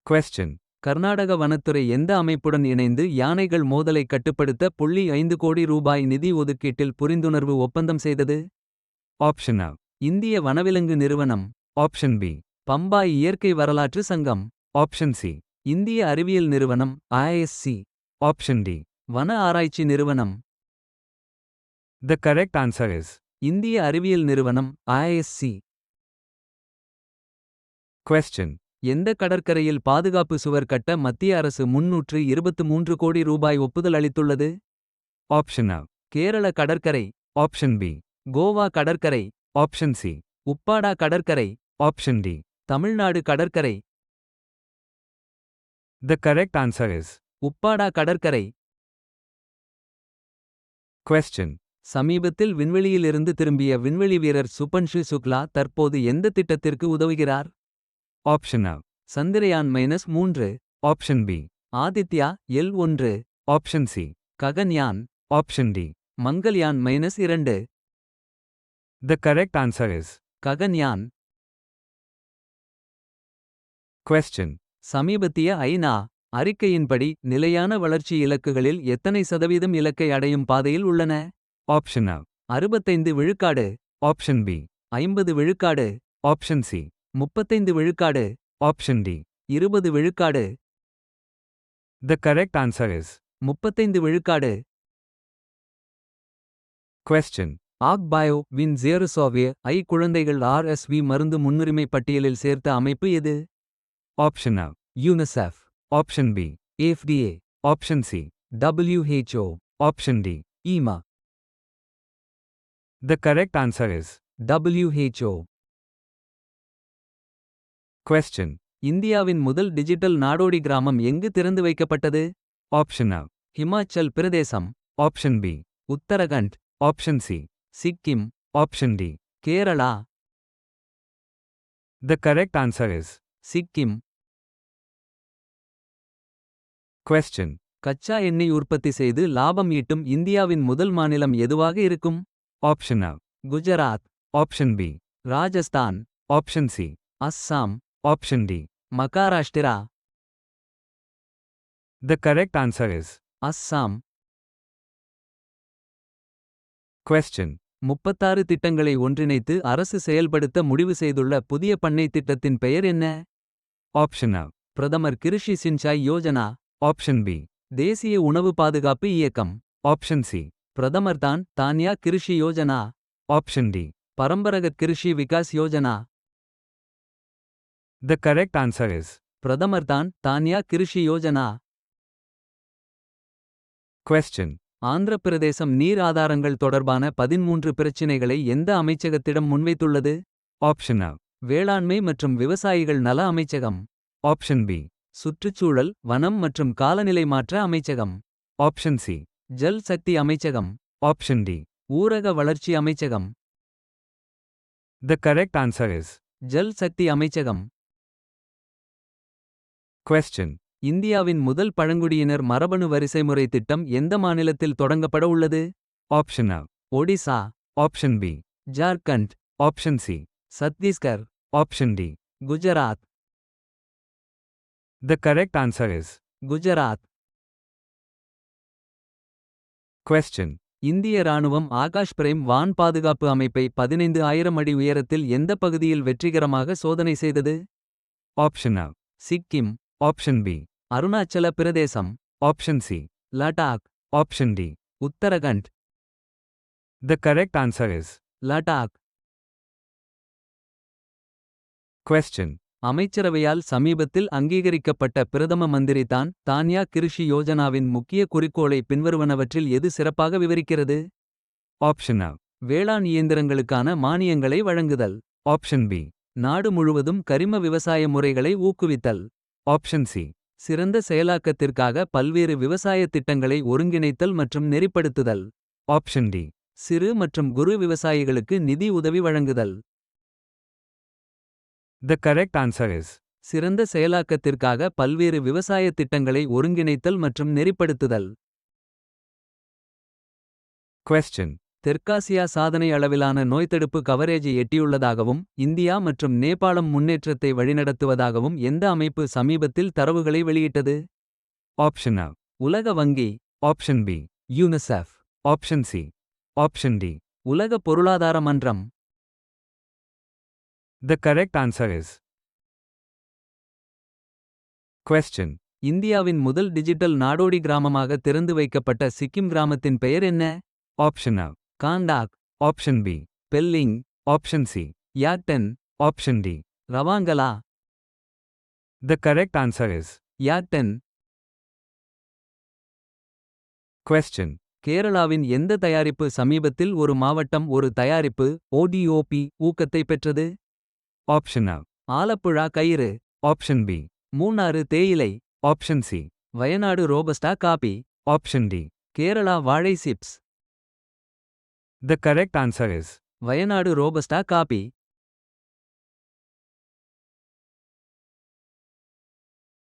Question. Karnataka வனத்துறை எந்த அமைப்புடன் இணைந்து யானைகள் மோதலை கட்டுப்படுத்த $5 கோடி நிதி ஒதுக்கீட்டில் புரிந்துணர்வு ஒப்பந்தம் செய்தது? Option A. இந்திய வனவிலங்கு நிறுவனம். Option B. பம்பாய் இயற்கை வரலாற்று சங்கம். Option C. இந்திய அறிவியல் நிறுவனம் ISC. Option D. வன ஆராய்ச்சி நிறுவனம். The correct answer is. இந்திய அறிவியல் நிறுவனம் ISC. Question. எந்த கடற்கரையில் பாதுகாப்பு சுவர் கட்ட மத்திய அரசு $323 கோடி ஒப்புதல் அளித்துள்ளது? Option A. கேரள கடற்கரை. Option B. கோவா கடற்கரை. Option C. உப்பாடா கடற்கரை. Option D. தமிழ்நாடு கடற்கரை. The correct answer is. Uppada கடற்கரை. Question. சமீபத்தில் விண்வெளியிலிருந்து திரும்பிய விண்வெளி வீரர் சுபன்ஷு சுக்லா தற்போது எந்த திட்டத்திற்கு உதவுகிறார்? Option A. Chandrayaan -3. Option B. Aditya L1. Option C. Gaganyaan. Option D. Mangalyaan -2. The correct answer is. Gaganyaan. Question. சமீபத்திய ஐநா அறிக்கையின்படி நிலையான வளர்ச்சி இலக்குகளில் எத்தனை சதவீதம் இலக்கை அடையும் பாதையில் உள்ளன? Option A. 65 விழுக்காடு. Option B. 50 விழுக்காடு. Option C. 35 விழுக்காடு. Option D. 20 விழுக்காடு. The correct answer is. 35 விழுக்காடு. Question. ஆக்பயோ வின் ஜேருசோவிய குழந்தைகள் RSV மருந்து முன்னுரிமை பட்டியலில் சேர்த்த அமைப்பு எது? Option A. UNICEF. Option B. FDA. Option C. WHO. Option D. EMA. The correct answer is. WHO. Question. இந்தியாவின் முதல் டிஜிட்டல் நாடோடி கிராமம் எங்கு திறந்து வைக்கப்பட்டது? Option A. Himachal Pradesh. Option B. Uttarakhand. Option C. Sikkim. Option D. Kerala. The correct answer is. Sikkim. Question. கச்சா எண்ணெய் உற்பத்தி செய்து லாபம் ஈட்டும் இந்தியாவின் முதல் மாநிலம் எதுவாக இருக்கும்? Option A. Gujarat. Option B. Rajasthan. Option C. Assam. Option D. Maharashtra. The correct answer is. Assam. Question. 36 திட்டங்களை ஒன்றிணைத்து அரசு செயல்படுத்த முடிவு செய்துள்ள புதிய பண்ணை திட்டத்தின் பெயர் என்ன? Option A. பிரதமர் கிருஷி சின்சாய் யோஜனா. Option B. தேசிய உணவு பாதுகாப்பு இயக்கம். Option C. பிரதமர் தான்யா Krishi Yojana. Option D. பரம்பரகத் Krishi Vikas Yojana. The correct answer is. பிரதமர் தான்யா கிருஷி யோஜனா. Question. ஆந்திர பிரதேசம் நீர் ஆதாரங்கள் தொடர்பான 13 பிரச்சினைகளை எந்த அமைச்சகத்திடம் முன்வைத்துள்ளது? Option A. வேளாண்மை மற்றும் விவசாயிகள் நல அமைச்சகம். Option B. சுற்றுச்சூழல் வனம் மற்றும் காலநிலை மாற்ற அமைச்சகம். Option C. ஜல் சக்தி அமைச்சகம். Option D. ஊரக வளர்ச்சி அமைச்சகம். The correct answer is. Jal Shakti அமைச்சகம். Question. இந்தியாவின் முதல் பழங்குடியினர் மரபணு வரிசைமுறை திட்டம் எந்த மாநிலத்தில் தொடங்கப்பட உள்ளது? Option A. Odisha. Option B. Jharkhand. Option C. Chhattisgarh. Option D. Gujarat. The correct answer is. Gujarat. Question. இந்திய ராணுவம் ஆகாஷ் பிரைம் வான் பாதுகாப்பு அமைப்பை 15,000 அடி உயரத்தில் எந்த பகுதியில் வெற்றிகரமாக சோதனை செய்தது? Option A. Sikkim. Option B. Arunachal Pradesh. Option C. Ladakh. Option D. Uttarakhand. The correct answer is. Ladakh. Question. அமைச்சரவையால் சமீபத்தில் அங்கீகரிக்கப்பட்ட பிரதம மந்திரி தான்யா கிருஷி யோஜனாவின் முக்கிய குறிக்கோளை பின்வருவனவற்றில் எது சிறப்பாக விவரிக்கிறது? Option A. வேளாண் இயந்திரங்களுக்கான மானியங்களை வழங்குதல். Option B. நாடு முழுவதும் கரிம விவசாய முறைகளை ஊக்குவித்தல். Option C. சிறந்த செயலாக்கத்திற்காக பல்வேறு விவசாய திட்டங்களை ஒருங்கிணைத்தல் மற்றும் நெறிப்படுத்துதல். Option D. சிறு மற்றும் குறு விவசாயிகளுக்கு நிதி உதவி வழங்குதல். The correct answer is. சிறந்த செயலாக்கத்திற்காக பல்வேறு விவசாய திட்டங்களை ஒருங்கிணைத்தல் மற்றும் நெறிப்படுத்துதல். Question. தெற்காசியா சாதனை அளவிலான நோய்த்தடுப்பு கவரேஜை எட்டியுள்ளதாகவும் இந்தியா மற்றும் நேபாளம் முன்னேற்றத்தை வழிநடத்துவதாகவும் எந்த அமைப்பு சமீபத்தில் தரவுகளை வெளியிட்டது. Option A. உலக வங்கி, Option B. UNICEF, Option C. Option D. உலக பொருளாதார மன்றம். The correct answer is. Question. இந்தியாவின் முதல் டிஜிட்டல் நாடோடி கிராமமாக திறந்து வைக்கப்பட்ட சிக்கிம் கிராமத்தின் பெயர் என்ன? Option A. காண்டாக், Option B. பெல்லிங், Option C. யாட்டன், Option D. ரவாங்கலா. The correct answer is. யாட்டன். Question. கேரளாவின் எந்த தயாரிப்பு சமீபத்தில் ஒரு மாவட்டம் ஒரு தயாரிப்பு ODOP ஊக்கத்தை பெற்றது? Option A. ஆலப்புழா கயிறு, Option B. மூணாறு தேயிலை, Option C. Wayanad robusta coffee, Option D. Kerala வாழை chips. The correct answer is. Wayanad robusta coffee.